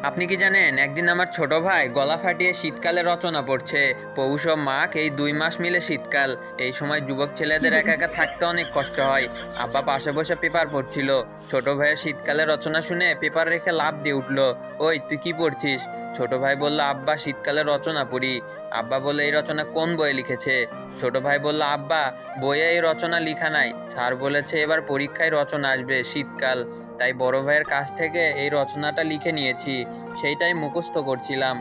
আপনি কি জানেন, একদিন আমার ছোট ভাই গলা ফাটিয়ে শীতকালে রচনা পড়ছে। পৌষ ও মাঘ এই 2 মাস মিলে শীতকাল। এই সময় যুবক ছেলেদের একা একা থাকতে অনেক কষ্ট হয়। আব্বা পাশে বসে পেপার পড়ছিল। ছোট ভাইয়ের শীতকালে রচনা শুনে পেপার রেখে লাফ দিয়ে উঠলো। ওই তুই কি পড়ছিস? ছোট ভাই বলল, আব্বা শীতকালে রচনা পড়ি। আব্বা বলল, এই রচনা কোন বইয়ে লিখেছে? ছোট ভাই বলল, আব্বা বইয়ে এই রচনা লিখা নাই, স্যার বলেছে এবার পরীক্ষায় রচনা আসবে শীতকাল, তাই বড় ভাইয়ের কাছ থেকে এই রচনাটা লিখে নিয়েছি, সেইটাই মুখস্থ করছিলাম।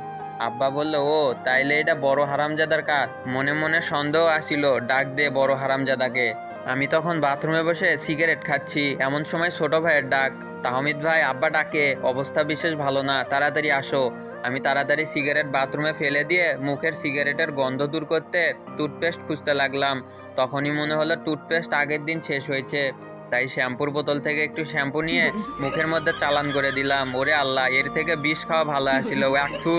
আব্বা বলল, ও তাইলে এটা বড় হারামজাদার কাজ। মনে মনে সন্দেহ আসিল, ডাক দে বড় হারামজাদাকে। আমি তখন বাথরুমে বসে সিগারেট খাচ্ছি, এমন সময় ছোট ভাইয়ের ডাক। তাহমিদ ভাই, আব্বা ডাকে, অবস্থা বিশেষ ভালো না, তাড়াতাড়ি আসো। আমি তাড়াতাড়ি সিগারেট বাথরুমে ফেলে দিয়ে মুখের সিগারেটের গন্ধ দূর করতে টুথপেস্ট খুঁজতে লাগলাম। তখনই মনে হলো টুথপেস্ট আগের দিন শেষ হয়েছে, তাই শ্যাম্পুর বোতল থেকে একটু শ্যাম্পু নিয়ে মুখের মধ্যে চালান করে দিলাম। ওরে আল্লাহ, এর থেকে বিষ খাওয়া ভালো আসছিল। একটু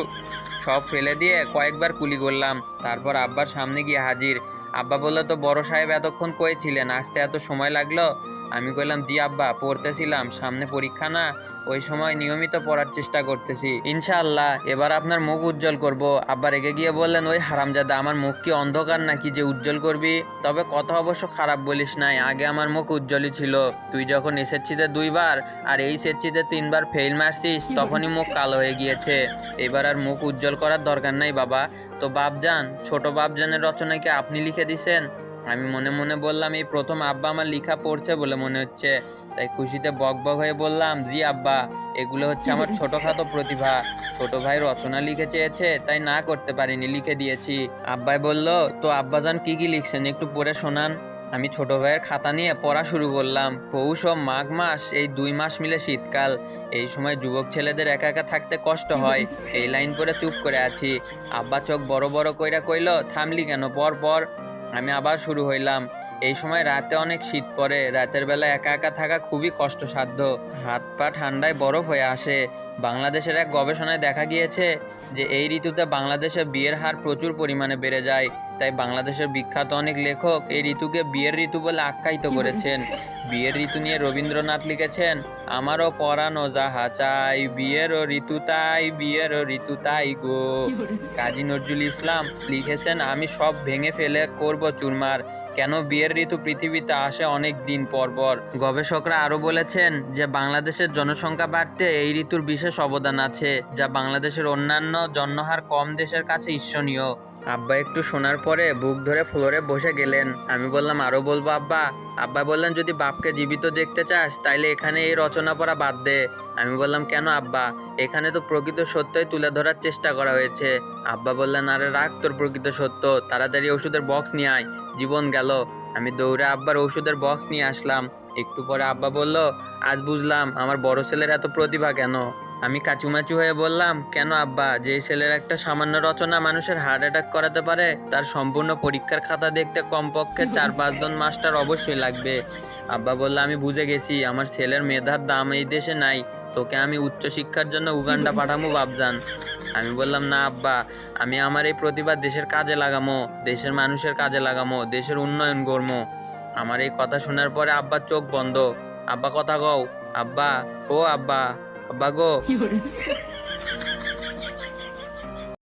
সব ফেলে দিয়ে কয়েকবার কুলি করলাম, তারপর আব্বার সামনে গিয়ে হাজির। আব্বা বললো, তো বড় সাহেব এতক্ষণ কই ছিলেন, আসতে এত সময় লাগলো? আমি কইলাম, জি আব্বা, পড়তেছিলাম, সামনে পরীক্ষা না, ওই সময় নিয়মিত পড়ার চেষ্টা করতেছি, ইনশাআল্লাহ এবার আপনার মুখ উজ্জ্বল করব। আব্বা রেগে গিয়ে বললেন, ওই হারামজাদা, আমার মুখ কি অন্ধকার নাকি যে উজ্জ্বল করবি? তবে কথা অবশ্য খারাপ বলিস নাই, আগে আমার মুখ উজ্জ্বলই ছিল। তুই যখন এসএসসিতে 2 বার আর এইচএসসিতে 3 বার ফেল মারছিস, তখনই মুখ কালো হয়ে গিয়েছে। এবার আর মুখ উজ্জ্বল করার দরকার নাই বাবা। তো বাপজান, ছোট বাপজানের রচনা কি আপনি লিখে দিছেন? আমি মনে মনে বললাম, এই প্রথম আব্বা আমার লেখা পড়ছে বলে মনে হচ্ছে। তাই খুশিতে বকবক হয়ে বললাম, জি আব্বা, এগুলো হচ্ছে আমার ছোটখাটো প্রতিভা। ছোট ভাই রচনা লিখে চেয়েছে, তাই না করতে পারিনি, লিখে দিয়েছি। আব্বাই বলল, তো আব্বাজান কি কি লিখছেন, একটু পড়ে শোনান। আমি ছোট ভাইয়ের খাতা নিয়ে পড়া শুরু করলাম। পৌষ ও মাঘ মাস এই 2 মাস মিলে শীতকাল। এই সময় যুবক ছেলেদের একা একা থাকতে কষ্ট হয়। এই লাইন পড়ে চুপ করে আছি। আব্বা চোখ বড় বড় কইরা কইল, থামলি কেন, পর পর। আমি আবার শুরু হইলাম। এই সময় রাতে অনেক শীত পড়ে, রাতের বেলা একা একা থাকা খুবই কষ্টসাধ্য। হাত পা ঠান্ডায় বরফ হয়ে আসে। বাংলাদেশের এক গবেষণায় দেখা গিয়েছে যে এই ঋতুতে বাংলাদেশে বিয়ের হার প্রচুর পরিমাণে বেড়ে যায়। তাই বাংলাদেশের বিখ্যাত অনেক লেখক এই ঋতুকে বিয়ের ঋতু বলে আখ্যায়িত করেছেন। বিয়ের ঋতু নিয়ে রবীন্দ্রনাথ লিখেছেন, আমারও পরানো যাহা চাই, বিয়েরও ঋতু তাই, বিয়েরও ঋতু তাই গো। কাজী নজরুল ইসলাম লিখেছেন, আমি সব ভেঙে ফেলে করব চুরমার, কেন বিয়ের ঋতু পৃথিবীতে আসে অনেক দিন পর পর। গবেষকরা আরো বলেছেন যে বাংলাদেশের জনসংখ্যা বাড়তে এই ঋতুর বিশেষ অবদান আছে, যা বাংলাদেশের অন্যান্য জন্মহার কম দেশের কাছে ঈর্ষণীয়। আব্বা একটু শোনার পরে বুক ধরে ফ্লোরে বসে গেলেন। আমি বললাম, আরো বলবো আব্বা? আব্বা বললেন, যদি বাপকে জীবিত দেখতে চাস তাইলে এখানে এই রচনা পড়া বাদ দে। আমি বললাম, কেন আব্বা? এখানে তো প্রকৃত সত্যই তুলে ধরার চেষ্টা করা হয়েছে। আব্বা বললেন, আরে রাখ তোর প্রকৃত সত্য, তাড়াতাড়ি ওষুধের বক্স নিয়ে আয়, জীবন গেল। আমি দৌড়ে আব্বার ওষুধের বক্স নিয়ে আসলাম। একটু পরে আব্বা বলল, আজ বুঝলাম আমার বড় ছেলের এত প্রতিভা কেন। আমি কাচুমাচু হয়ে বললাম, কেন আব্বা? যে ছেলের একটা সামান্য রচনা মানুষের হার্ট অ্যাটাক করাতে পারে, তার সম্পূর্ণ পরীক্ষার খাতা দেখতে কমপক্ষে 4-5 জন মাস্টার অবশ্যই লাগবে। আব্বা বলল, আমি বুঝে গেছি, আমার ছেলের মেধার দাম এই দেশে নাই, তোকে আমি উচ্চ শিক্ষার জন্য উগান্ডা পাঠামো বাপজান। আমি বললাম, না আব্বা, আমি আমার এই প্রতিভা দেশের কাজে লাগামো, দেশের মানুষের কাজে লাগামো, দেশের উন্নয়ন করবো। আমার এই কথা শোনার পরে আব্বার চোখ বন্ধ। আব্বা কথা কও, আব্বা, ও আব্বা, আব্বা গো।